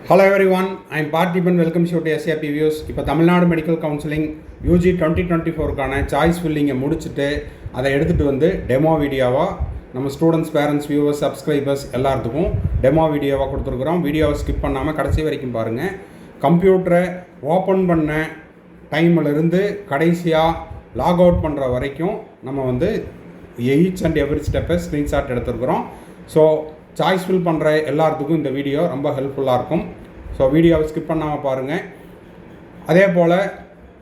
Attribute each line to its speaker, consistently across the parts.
Speaker 1: Hello everyone, I am Parthiban. Welcome to SAP Views. இப்போ Tamil Nadu medical counselling UG 2024க்கான choice ஃபில்லிங்கை முடிச்சுட்டு அதை எடுத்துகிட்டு வந்து டெமோ வீடியோவாக நம்ம ஸ்டூடெண்ட்ஸ், பேரண்ட்ஸ், வியூவர்ஸ், சப்ஸ்கிரைபர்ஸ் எல்லாத்துக்கும் டெமோ வீடியோவாக கொடுத்துருக்குறோம். வீடியோவை ஸ்கிப் பண்ணாமல் கடைசி வரைக்கும் பாருங்கள். கம்ப்யூட்டரை ஓப்பன் பண்ண டைமிலிருந்து கடைசியாக லாக் அவுட் பண்ணுற வரைக்கும் நம்ம வந்து ஈச் அண்ட் எவ்ரி ஸ்டெப்பை ஸ்க்ரீன்ஷாட் எடுத்துருக்குறோம். ஸோ சாய்ஸ் ஃபில் பண்ணுற எல்லாத்துக்கும் இந்த வீடியோ ரொம்ப ஹெல்ப்ஃபுல்லாக இருக்கும். ஸோ வீடியோவை ஸ்கிப் பண்ணாமல் பாருங்கள். அதே போல்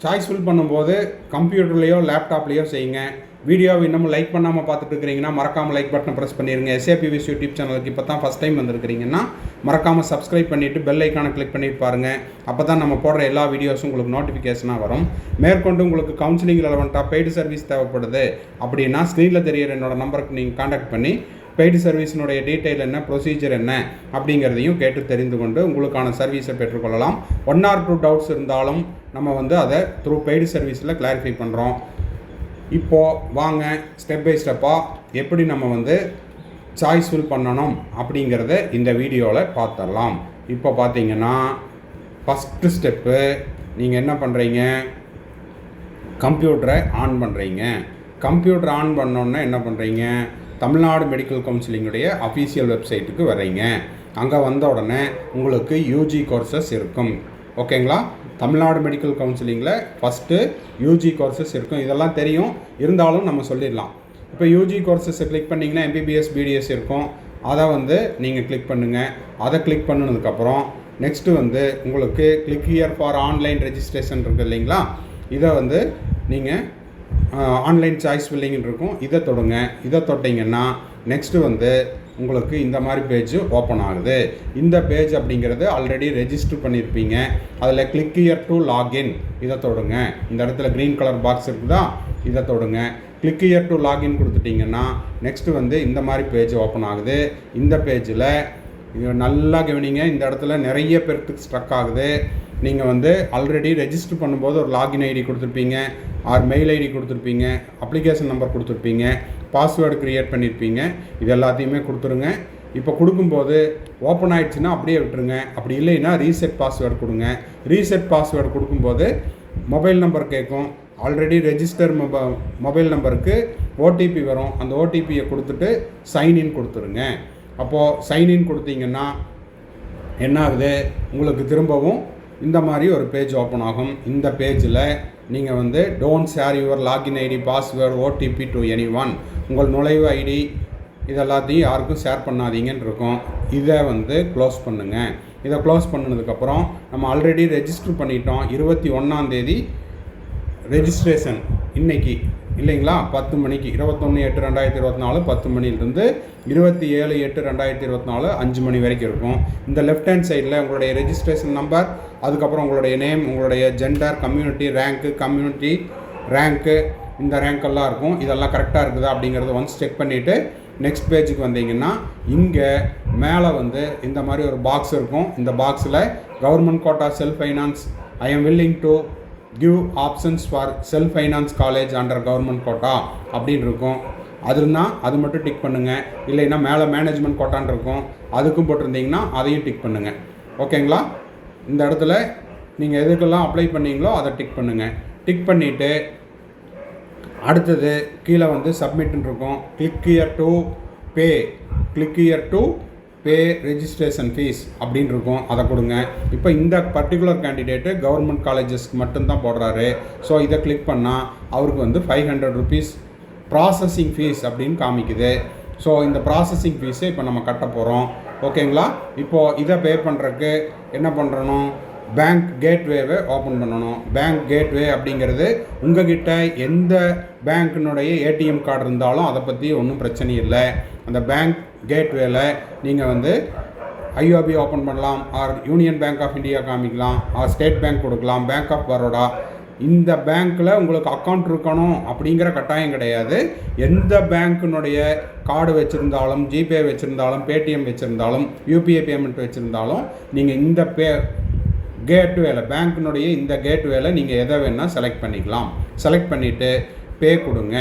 Speaker 1: சாய்ஸ் ஃபில் பண்ணும்போது கம்ப்யூட்டர்லேயோ லேப்டாப்லேயோ செய்யுங்க. வீடியோவை இன்னமும் லைக் பண்ணாமல் பார்த்துட்டு இருக்கிறீங்கன்னா மறக்காமல் லைக் பட்டனை ப்ரெஸ் பண்ணிடுங்க. SAP Views யூடியூப் சேனலுக்கு இப்போ தான் ஃபஸ்ட் டைம் வந்திருக்கிறீங்கன்னா மறக்காமல் சப்ஸ்கிரைப் பண்ணிவிட்டு பெல் ஐக்கானை கிளிக் பண்ணிட்டு பாருங்கள். அப்போ தான் நம்ம போடுற எல்லா வீடியோஸும் உங்களுக்கு நோட்டிஃபிகேஷனாக வரும். மேற்கொண்டு உங்களுக்கு கவுன்சிலிங் ரெலவெண்ட்டாக பெய்டு சர்வீஸ் தேவைப்படுது அப்படின்னா ஸ்க்ரீனில் தெரியிற என்னோடய நம்பருக்கு நீங்கள் காண்டாக்ட் பண்ணி பெய்டு சர்வீஸினுடைய டீட்டெயில் என்ன, ப்ரொசீஜர் என்ன அப்படிங்கிறதையும் கேட்டு தெரிந்து கொண்டு உங்களுக்கான சர்வீஸை பெற்றுக்கொள்ளலாம். 1 or 2 டவுட்ஸ் இருந்தாலும் நம்ம வந்து அதை த்ரூ பெய்டு சர்வீஸில் கிளாரிஃபை பண்ணுறோம். இப்போது வாங்க ஸ்டெப் பை ஸ்டெப்பாக எப்படி நம்ம வந்து சாய்ஸ் ஃபில் பண்ணணும் அப்படிங்கிறத இந்த வீடியோவில் பார்த்துடலாம். இப்போ பார்த்தீங்கன்னா ஃபஸ்ட்டு ஸ்டெப்பு, நீங்கள் என்ன பண்ணுறீங்க, கம்ப்யூட்டரை ஆன் பண்ணுறீங்க. கம்ப்யூட்டர் ஆன் பண்ணோன்னே என்ன பண்ணுறீங்க, தமிழ்நாடு மெடிக்கல் கவுன்சிலிங்குடைய அஃபீஷியல் வெப்சைட்டுக்கு வர்றீங்க. அங்கே வந்த உடனே உங்களுக்கு யூஜி கோர்சஸ் இருக்கும். ஓகேங்களா? தமிழ்நாடு மெடிக்கல் கவுன்சிலிங்கில் ஃபஸ்ட்டு யூஜி கோர்சஸ் இருக்கும். இதெல்லாம் தெரியும், இருந்தாலும் நம்ம சொல்லிடலாம். இப்போ யூஜி கோர்சஸை கிளிக் பண்ணிங்கன்னா MBBS BDS இருக்கும். அதை வந்து நீங்கள் கிளிக் பண்ணுங்கள். அதை கிளிக் பண்ணினதுக்கப்புறம் நெக்ஸ்ட்டு வந்து உங்களுக்கு click here for online registration இருக்குது இல்லைங்களா, இதை வந்து நீங்கள் ஆன்லைன் சாய்ஸ் ஃபில்லிங்னு இருக்கும், இதை தொடுங்க. இதை தொட்டிங்கன்னா நெக்ஸ்ட்டு வந்து உங்களுக்கு இந்த மாதிரி பேஜ் ஓப்பன் ஆகுது. இந்த பேஜ் அப்படிங்கிறது ஆல்ரெடி ரெஜிஸ்டர் பண்ணியிருப்பீங்க. அதில் கிளிக் ஹியர் டு லாகின், இதை தொடுங்க. இந்த இடத்துல க்ரீன் கலர் பாக்ஸ் இருக்குதா, இதை தொடுங்க. கிளிக் ஹியர் டு லாகின் கொடுத்துட்டிங்கன்னா நெக்ஸ்ட்டு வந்து இந்த மாதிரி பேஜ் ஓப்பன் ஆகுது. இந்த பேஜில் இது நல்லா கவனிங்க, இந்த இடத்துல நிறைய பேருக்கு ஸ்ட்ரக் ஆகுது. நீங்கள் வந்து ஆல்ரெடி ரெஜிஸ்டர் பண்ணும்போது ஒரு லாகின் ஐடி கொடுத்துருப்பீங்க, ஆர் மெயில் ஐடி கொடுத்துருப்பீங்க, அப்ளிகேஷன் நம்பர் கொடுத்துருப்பீங்க, பாஸ்வேர்டு க்ரியேட் பண்ணியிருப்பீங்க. இது எல்லாத்தையுமே கொடுத்துருங்க. இப்போ கொடுக்கும்போது ஓப்பன் ஆகிடுச்சுன்னா அப்படியே விட்டுருங்க. அப்படி இல்லைன்னா ரீசெட் பாஸ்வேர்டு கொடுங்க. ரீசெட் பாஸ்வேர்டு கொடுக்கும்போது மொபைல் நம்பர் கேட்கும். ஆல்ரெடி ரெஜிஸ்டர் மொபைல் நம்பருக்கு OTP வரும். அந்த OTPயை கொடுத்துட்டு சைன்இன் கொடுத்துருங்க. அப்போது சைன்இன் கொடுத்தீங்கன்னா என்ன ஆகுது, உங்களுக்கு திரும்பவும் இந்த மாதிரி ஒரு பேஜ் ஓப்பன் ஆகும். இந்த பேஜில் நீங்கள் வந்து don't share your login ID, password, OTP to anyone, உங்கள் நுழைவு ஐடி இதெல்லாத்தையும் யாருக்கும் ஷேர் பண்ணாதீங்கன்னு இருக்கும். இதை வந்து க்ளோஸ் பண்ணுங்கள். இதை க்ளோஸ் பண்ணினதுக்கப்புறம் நம்ம ஆல்ரெடி ரெஜிஸ்டர் பண்ணிட்டோம். 21ஆம் தேதி ரெஜிஸ்ட்ரேஷன் இன்றைக்கி இல்லைங்களா, 10 மணிக்கு, 21/8/2024 10 மணிலிருந்து 27/8/2024 5 மணி வரைக்கும் இருக்கும். இந்த லெஃப்ட் ஹேண்ட் சைடில் உங்களுடைய ரெஜிஸ்ட்ரேஷன் நம்பர், அதுக்கப்புறம் உங்களுடைய நேம், உங்களுடைய gender, community rank, community rank, இந்த ரேங்க்கெல்லாம் இருக்கும். இதெல்லாம் கரெக்டாக இருக்குதா அப்படிங்கிறத ஒன்ஸ் செக் பண்ணிவிட்டு நெக்ஸ்ட் பேஜுக்கு வந்தீங்கன்னா இங்கே மேலே வந்து இந்த மாதிரி ஒரு பாக்ஸ் இருக்கும். இந்த பாக்ஸில் government quota self finance, I am willing to give options for self finance college under government quota அப்படின்னு இருக்கும். அதுனா அது மட்டும் டிக் பண்ணுங்கள். இல்லைன்னா மேலே மேனேஜ்மெண்ட் கோட்டான்னு இருக்கும், அதுக்கும் போட்டிருந்தீங்கன்னா அதையும் டிக் பண்ணுங்கள். ஓகேங்களா? இந்த இடத்துல நீங்கள் எதுக்கெல்லாம் அப்ளை பண்ணீங்களோ அதை டிக் பண்ணுங்கள். டிக் பண்ணிவிட்டு அடுத்தது கீழே வந்து சப்மிட்னு இருக்கும். Click here to pay, click here to pay registration fees அப்படின்னு இருக்கும், அதை கொடுங்க. இப்போ இந்த பர்டிகுலர் கேண்டிடேட்டு கவர்மெண்ட் காலேஜஸ்க்கு மட்டும்தான் போடுறாரு. ஸோ இதை கிளிக் பண்ணால் அவருக்கு வந்து 500 rupees ப்ராசஸிங் ஃபீஸ் அப்படின்னு காமிக்குது. ஸோ இந்த ப்ராசஸிங் ஃபீஸை இப்போ நம்ம கட்ட போகிறோம். ஓகேங்களா? இப்போது இதை பே பண்ணுறதுக்கு என்ன பண்ணுறணும், பேங்க் கேட்வேவை ஓப்பன் பண்ணணும். பேங்க் கேட்வே அப்படிங்கிறது உங்ககிட்ட எந்த பேங்க்கினுடைய ATM கார்டு இருந்தாலும் அதை பற்றி ஒன்றும் பிரச்சனை இல்லை. அந்த பேங்க் கேட்வேல நீங்கள் வந்து IOB ஓப்பன் பண்ணலாம், or Union Bank of India காமிக்கலாம், ஆர் ஸ்டேட் பேங்க் கொடுக்கலாம், பேங்க் ஆஃப் பரோடா. இந்த பேங்க்கில் உங்களுக்கு அக்கௌண்ட் இருக்கணும் அப்படிங்கிற கட்டாயம் கிடையாது. எந்த பேங்க்கினுடைய கார்டு வச்சுருந்தாலும், ஜிபே வச்சுருந்தாலும், பேடிஎம் வச்சுருந்தாலும், UPI பேமெண்ட் வச்சுருந்தாலும் நீங்கள் இந்த கேட்வேல, பேங்க்கினுடைய இந்த கேட்வேல நீங்கள் எதை வேணால் செலக்ட் பண்ணிக்கலாம். செலக்ட் பண்ணிவிட்டு பே கொடுங்க.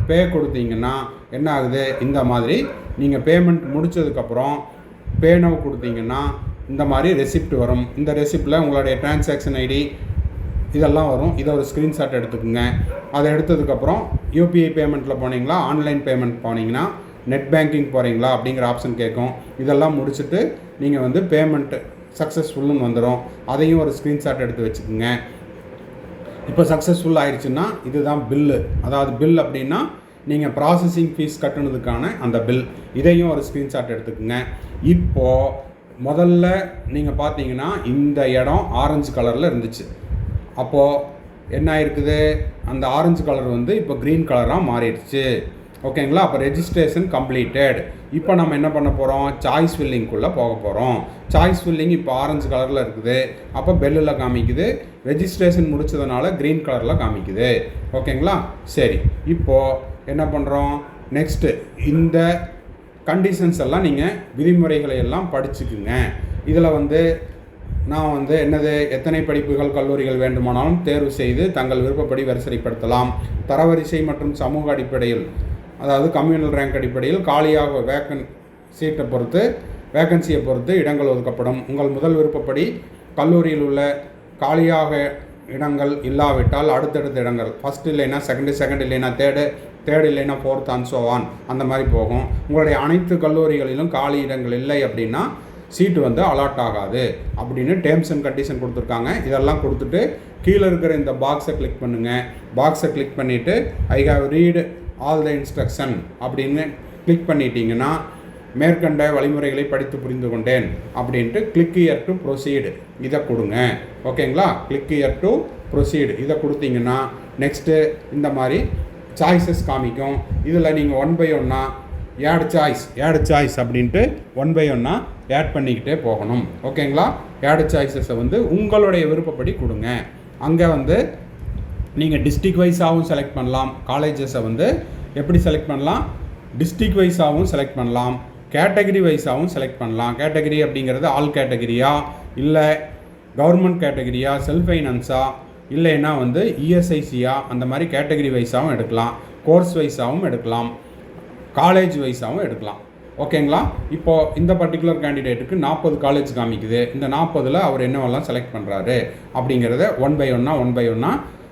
Speaker 1: பே கொடுத்தீங்கன்னா என்ன ஆகுது, இந்த மாதிரி நீங்கள் பேமெண்ட் முடித்ததுக்கப்புறம் பே நவ் கொடுத்தீங்கன்னா இந்த மாதிரி ரெசிப்ட் வரும். இந்த ரெசிப்டில் உங்களுடைய டிரான்சாக்ஷன் ஐடி இதெல்லாம் வரும். இதை ஒரு ஸ்க்ரீன்ஷாட் எடுத்துக்கோங்க. அதை எடுத்ததுக்கப்புறம் யூபிஐ பேமெண்ட்டில் போனீங்களா, ஆன்லைன் பேமெண்ட் போனீங்கன்னா, நெட் பேங்கிங் போகிறீங்களா அப்படிங்கிற ஆப்ஷன் கேட்கும். இதெல்லாம் முடிச்சுட்டு நீங்கள் வந்து பேமெண்ட்டு சக்ஸஸ்ஃபுல்லுன்னு வந்துடும். அதையும் ஒரு ஸ்க்ரீன்ஷாட் எடுத்து வச்சுக்கோங்க. இப்போ சக்ஸஸ்ஃபுல் ஆயிடுச்சுன்னா இதுதான் பில்லு. அதாவது பில் அப்படின்னா நீங்கள் ப்ராசஸிங் ஃபீஸ் கட்டுனதுக்கான அந்த பில். இதையும் ஒரு ஸ்க்ரீன்ஷாட் எடுத்துக்கோங்க. இப்போது முதல்ல நீங்கள் பார்த்தீங்கன்னா இந்த இடம் ஆரஞ்சு கலரில் இருந்துச்சு. அப்போது என்ன ஆயிருக்குது, அந்த ஆரஞ்சு கலர் வந்து இப்போ க்ரீன் கலராக மாறிடுச்சு. ஓகேங்களா? அப்போ ரெஜிஸ்ட்ரேஷன் கம்ப்ளீட்டட். இப்போ நம்ம என்ன பண்ண போகிறோம், சாய்ஸ் ஃபில்லிங்குள்ளே போக போகிறோம். சாய்ஸ் ஃபில்லிங் இப்போ ஆரஞ்சு கலரில் இருக்குது. அப்போ பெல்லில் காமிக்குது. ரெஜிஸ்ட்ரேஷன் முடிச்சதுனால க்ரீன் கலரில் காமிக்குது. ஓகேங்களா? சரி, இப்போது என்ன பண்ணுறோம், நெக்ஸ்ட்டு இந்த கண்டிஷன்ஸ் எல்லாம் நீங்கள் விதிமுறைகளை எல்லாம் படிச்சுக்குங்க. இதில் வந்து நான் வந்து என்னது, எத்தனை படிப்புகள் கல்லூரிகள் வேண்டுமானாலும் தேர்வு செய்து தங்கள் விருப்பப்படி வரிசைப்படுத்தலாம். தரவரிசை மற்றும் சமூக அடிப்படையில், அதாவது கம்யூனல் ரேங்க் அடிப்படையில் காலியாக வேக்கன்சியை பொறுத்து இடங்கள் ஒதுக்கப்படும். உங்கள் முதல் விருப்பப்படி கல்லூரியில் உள்ள காலியாக இடங்கள் இல்லாவிட்டால் அடுத்தடுத்த இடங்கள், ஃபஸ்ட் இல்லைன்னா செகண்ட் இல்லைன்னா தேர்டு இல்லைன்னா ஃபோர்த் அண்ட் ஸோ ஆன், அந்த மாதிரி போகும். உங்களுடைய அனைத்து கல்லூரிகளிலும் காலி இடங்கள் இல்லை அப்படின்னா சீட்டு வந்து அலாட் ஆகாது அப்படின்னு டேர்ம்ஸ் அண்ட் கண்டிஷன் கொடுத்துருக்காங்க. இதெல்லாம் கொடுத்துட்டு கீழே இருக்கிற இந்த பாக்ஸை கிளிக் பண்ணுங்கள். பாக்ஸை கிளிக் பண்ணிவிட்டு I have read all the instruction அப்படின்னு கிளிக் பண்ணிட்டீங்கன்னா, மேற்கண்ட வழிமுறைகளை படித்து புரிந்து கொண்டேன் அப்படின்ட்டு கிளிக் ஹியர் டு ப்ரொசீடு இதை கொடுங்க. ஓகேங்களா? கிளிக் ஹியர் டு ப்ரொசீடு இதை கொடுத்தீங்கன்னா நெக்ஸ்ட்டு இந்த மாதிரி சாய்ஸஸ் காமிக்கும். இதில் நீங்கள் 1 by 1 ஆட் சாய்ஸ் அப்படின்ட்டு 1 by 1 ஆட் பண்ணிக்கிட்டே போகணும். ஓகேங்களா? ஆட் சாய்ஸஸை வந்து உங்களுடைய விருப்பப்படி கொடுங்க. அங்கே வந்து நீங்கள் டிஸ்ட்ரிக்ட் வைஸாகவும் செலக்ட் பண்ணலாம். காலேஜஸை வந்து எப்படி செலக்ட் பண்ணலாம், டிஸ்ட்ரிக்ட் வைஸாகவும் செலக்ட் பண்ணலாம், கேட்டகரி வைஸாகவும் செலக்ட் பண்ணலாம். கேட்டகரி அப்படிங்கிறது ஆல் கேட்டகரியா, இல்லை கவர்மெண்ட் கேட்டகரியா, செல்ஃப் ஃபைனான்ஸா, இல்லைன்னா வந்து இஎஸ்ஐசியா, அந்த மாதிரி கேட்டகரி வைஸாகவும் எடுக்கலாம். கோர்ஸ் வைஸாகவும் எடுக்கலாம், காலேஜ் வைஸாகவும் எடுக்கலாம். ஓகேங்களா? இப்போது இந்த பர்டிகுலர் கேண்டிடேட்டுக்கு 40 காலேஜ் காமிக்குது. இந்த 40ல் அவர் என்னவெல்லாம் செலக்ட் பண்ணுறாரு அப்படிங்கிறத 1 by 1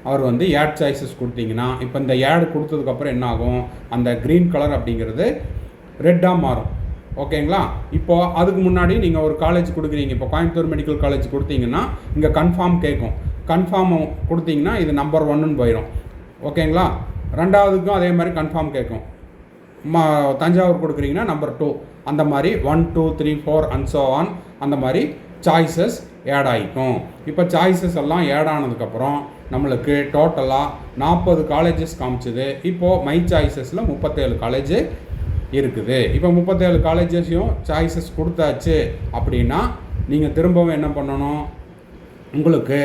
Speaker 1: அவர் வந்து ஆட் சாய்ஸஸ் கொடுத்தீங்கன்னா, இப்போ இந்த ஆட் கொடுத்ததுக்கப்புறம் என்ன ஆகும், அந்த க்ரீன் கலர் அப்படிங்கிறது ரெட்டாக மாறும். ஓகேங்களா? இப்போது அதுக்கு முன்னாடி நீங்கள் ஒரு காலேஜ் கொடுக்குறீங்க. இப்போ கோயம்புத்தூர் மெடிக்கல் காலேஜ் கொடுத்தீங்கன்னா இங்கே கன்ஃபார்ம் கேட்கும். கன்ஃபார்ம் கொடுத்தீங்கன்னா இது நம்பர் 1ன்னு போயிடும். ஓகேங்களா? ரெண்டாவதுக்கும் அதே மாதிரி கன்ஃபார்ம் கேட்கும். தஞ்சாவூர் கொடுக்குறீங்கன்னா நம்பர் 2, அந்த மாதிரி 1 2 3 4 அண்ட் ஸோ ஆன், அந்த மாதிரி சாய்ஸஸ் ஆட் ஆகிக்கும். இப்போ சாய்ஸஸ் எல்லாம் ஆட் ஆனதுக்கப்புறம் நம்மளுக்கு டோட்டலாக 40 காலேஜஸ் காமிச்சிது. இப்போது மை சாய்ஸஸில் 37 காலேஜ் இருக்குது. இப்போ 37 காலேஜஸையும் சாய்ஸஸ் கொடுத்தாச்சு அப்படின்னா நீங்கள் திரும்பவும் என்ன பண்ணணும், உங்களுக்கு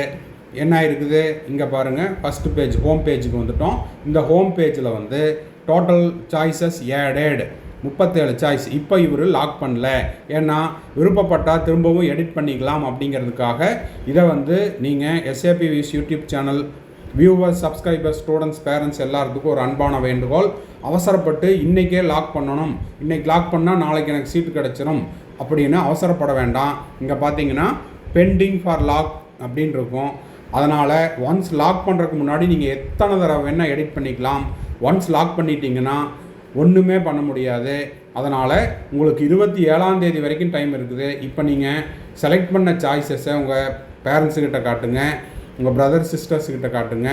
Speaker 1: என்ன இருக்குது இங்கே பாருங்கள், ஃபஸ்ட்டு பேஜ் ஹோம் பேஜுக்கு வந்துட்டோம். இந்த ஹோம் பேஜில் வந்து டோட்டல் சாய்ஸஸ் ஆடட் 37 சாய்ஸ். இப்போ இவர் லாக் பண்ணல, ஏன்னா விருப்பப்பட்டால் திரும்பவும் எடிட் பண்ணிக்கலாம் அப்படிங்கிறதுக்காக இதை வந்து நீங்கள் SAP views YouTube channel viewers, subscribers, students, parents எல்லாத்துக்கும் ஒரு அன்பான வேண்டுகோள். அவசரப்பட்டு இன்றைக்கே லாக் பண்ணணும், இன்றைக்கி லாக் பண்ணால் நாளைக்கு எனக்கு சீட்டு கிடச்சிரும் அப்படின்னு அவசரப்பட வேண்டாம். இங்கே பார்த்தீங்கன்னா பெண்டிங் ஃபார் லாக் அப்படின்னு இருக்கும். அதனால் ஒன்ஸ் லாக் பண்ணுறதுக்கு முன்னாடி நீங்கள் எத்தனை தடவை வேணால் எடிட் பண்ணிக்கலாம். ஒன்ஸ் லாக் பண்ணிட்டீங்கன்னா ஒன்றுமே பண்ண முடியாது. அதனால் உங்களுக்கு 27ஆம் தேதி வரைக்கும் டைம் இருக்குது. இப்போ நீங்கள் செலக்ட் பண்ண சாய்ஸஸை உங்கள் பேரண்ட்ஸுக்கிட்ட காட்டுங்க, உங்கள் பிரதர் சிஸ்டர்ஸுக்கிட்ட காட்டுங்க.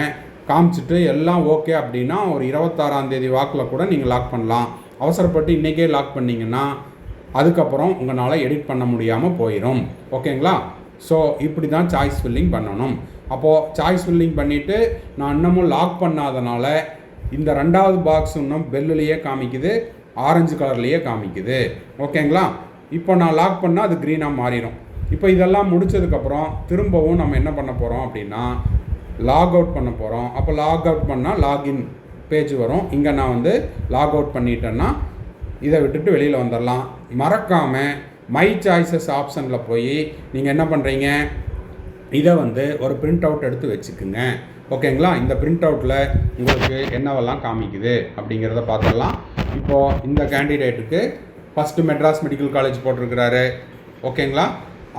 Speaker 1: காமிச்சிட்டு எல்லாம் ஓகே அப்படின்னா ஒரு 26ஆம் தேதி வாக்கில் கூட நீங்கள் லாக் பண்ணலாம். அவசரப்பட்டு இன்றைக்கே லாக் பண்ணிங்கன்னா அதுக்கப்புறம் உங்களால் எடிட் பண்ண முடியாமல் போயிடும். ஓகேங்களா? ஸோ இப்படி தான் சாய்ஸ் ஃபில்லிங் பண்ணணும். அப்போது சாய்ஸ் ஃபில்லிங் பண்ணிவிட்டு நான் இன்னமும் லாக் பண்ணாதனால இந்த 2வது பாக்ஸ் இன்னும் பெல்லுலேயே காமிக்குது, ஆரஞ்சு கலர்லேயே காமிக்குது. ஓகேங்களா? இப்போ நான் லாக் பண்ணால் அது க்ரீனாக மாறிடும். இப்போ இதெல்லாம் முடித்ததுக்கப்புறம் திரும்பவும் நம்ம என்ன பண்ண போகிறோம் அப்படின்னா லாக் அவுட் பண்ண போகிறோம். அப்போ லாக் அவுட் பண்ணால் லாகின் பேஜ் வரும். இங்கே நான் வந்து லாக் அவுட் பண்ணிட்டேன்னா இதை விட்டுட்டு வெளியில் வந்துடலாம். மறக்காமல் மை சாய்ஸஸ் ஆப்ஷனில் போய் நீங்கள் என்ன பண்ணுறீங்க, இதை வந்து ஒரு பிரிண்ட் அவுட் எடுத்து வச்சுக்குங்க. ஓகேங்களா? இந்த பிரிண்ட் அவுட்டில் உங்களுக்கு என்னவெல்லாம் காமிக்குது அப்படிங்கிறத பார்த்துடலாம். இப்போது இந்த கேண்டிடேட்டுக்கு ஃபஸ்ட்டு மெட்ராஸ் மெடிக்கல் காலேஜ் போட்டிருக்கிறாரு. ஓகேங்களா?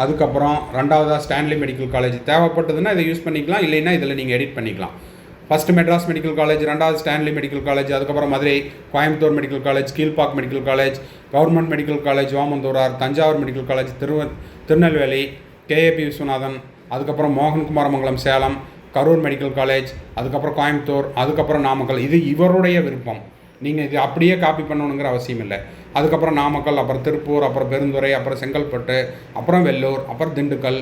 Speaker 1: அதுக்கப்புறம் ரெண்டாவதாக ஸ்டான்லி மெடிக்கல் காலேஜ். தேவைப்பட்டதுன்னா இதை யூஸ் பண்ணிக்கலாம், இல்லைன்னா இதில் நீங்கள் எடிட் பண்ணிக்கலாம். ஃபஸ்ட்டு மெட்ராஸ் மெடிக்கல் காலேஜ், ரெண்டாவது ஸ்டான்லி மெடிக்கல் காலேஜ், அதுக்கப்புறம் Madurai Coimbatore medical college, Kilpauk medical college, government medical college Omandurar, Thanjavur medical college, Tirunelveli, KAB Viswanathan, அதுக்கப்புறம் மோகன்குமாரமங்கலம் சேலம், கரூர் மெடிக்கல் காலேஜ், அதுக்கப்புறம் கோயம்புத்தூர், அதுக்கப்புறம் நாமக்கல். இது இவருடைய விருப்பம், நீங்கள் இது அப்படியே காப்பி பண்ணணுங்கிற அவசியம் இல்லை. அதுக்கப்புறம் நாமக்கல், அப்புறம் திருப்பூர், அப்புறம் பெருந்துறை, அப்புறம் செங்கல்பட்டு, அப்புறம் வெள்ளூர், அப்புறம் திண்டுக்கல்,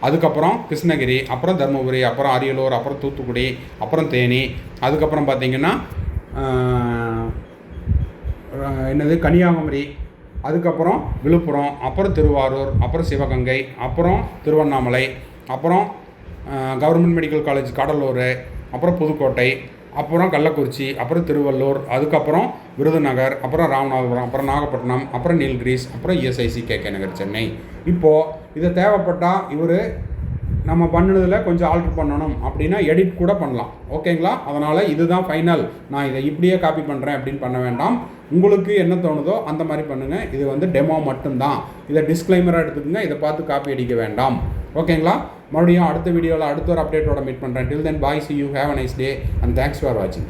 Speaker 1: அதுக்கப்புறம் கிருஷ்ணகிரி, அப்புறம் தருமபுரி, அப்புறம் அரியலூர், அப்புறம் தூத்துக்குடி, அப்புறம் தேனி, அதுக்கப்புறம் பார்த்திங்கன்னா என்னது கன்னியாகுமரி, அதுக்கப்புறம் விழுப்புரம், அப்புறம் திருவாரூர், அப்புறம் சிவகங்கை, அப்புறம் திருவண்ணாமலை, அப்புறம் கவர்மெண்ட் மெடிக்கல் காலேஜ் கடலூர், அப்புறம் புதுக்கோட்டை, அப்புறம் கள்ளக்குறிச்சி, அப்புறம் திருவள்ளூர், அதுக்கப்புறம் விருதுநகர், அப்புறம் ராமநாதபுரம், அப்புறம் நாகப்பட்டினம், அப்புறம் நீல்கிரிஸ், அப்புறம் இஎஸ்ஐசி கேகே நகர் சென்னை. இப்போது இதை தேவைப்பட்டால் இவர் நம்ம பண்ணினதில் கொஞ்சம் ஆல்ட்ரு பண்ணணும் அப்படின்னா எடிட் கூட பண்ணலாம். ஓகேங்களா? அதனால் இதுதான் ஃபைனல், நான் இதை இப்படியே காப்பி பண்ணுறேன் அப்படின்னு பண்ண வேண்டாம். உங்களுக்கு என்ன தோணுதோ அந்த மாதிரி பண்ணுங்கள். இது வந்து டெமோ மட்டும்தான், இதை டிஸ்க்ளைமராக எடுத்துக்கோங்க. இதை பார்த்து காப்பி அடிக்க வேண்டாம். ஓகேங்களா? மறுபடியும் அடுத்த வீடியோவில் அடுத்த ஒரு அப்டேட்டோட மீட் பண்ணுறேன். டில் தென் பாய், see you, have a nice day and thanks for watching.